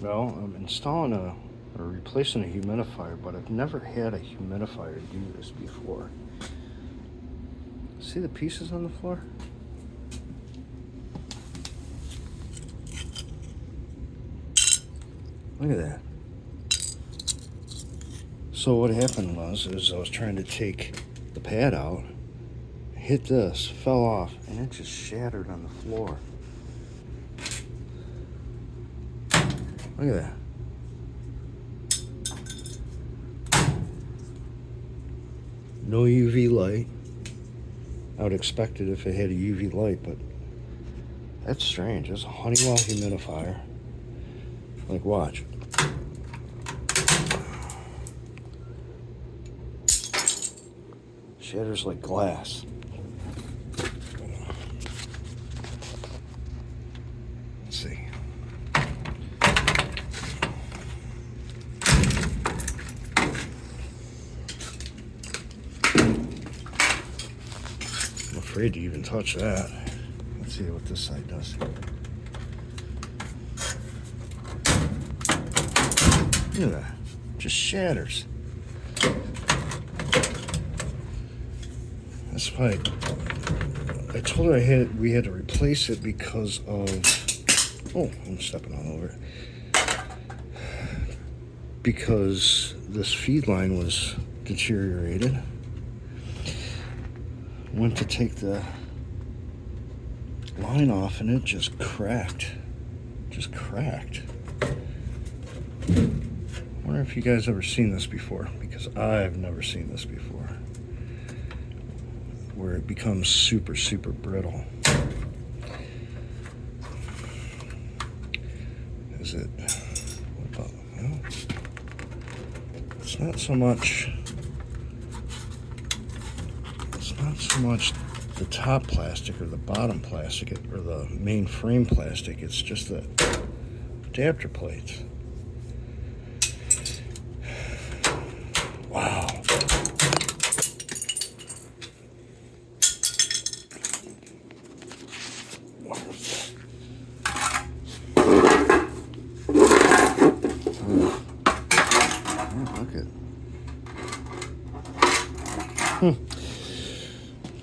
Well, I'm installing or replacing a humidifier, but I've never had a humidifier do this before. See the pieces on the floor? Look at that. So what happened is I was trying to take the pad out, hit this, fell off, and it just shattered on the floor. Look at that. No UV light. I would expect it if it had a UV light, but that's strange. It's a Honeywell humidifier. Like, watch. Shatters like glass. Let's see. I'm afraid to even touch that. Let's see what this side does. Look at that. Just shatters. That's why I told her we had to replace it because of, oh, I'm stepping all over it. Because this feed line was deteriorated. Went to take the line off and it just cracked. Just cracked. I wonder if you guys ever seen this before, because I've never seen this before. Where it becomes super, super brittle. Is it? What about? Well, it's not so much. It's not so much the top plastic or the bottom plastic or the main frame plastic. It's just the adapter plates. Wow. Look at.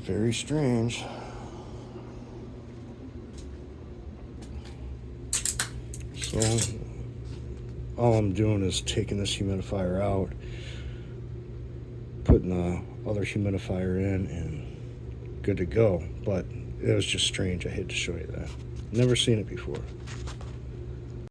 Very strange. So all I'm doing is taking this humidifier out, putting the other humidifier in, and good to go. But it was just strange. I had to show you that. Never seen it before.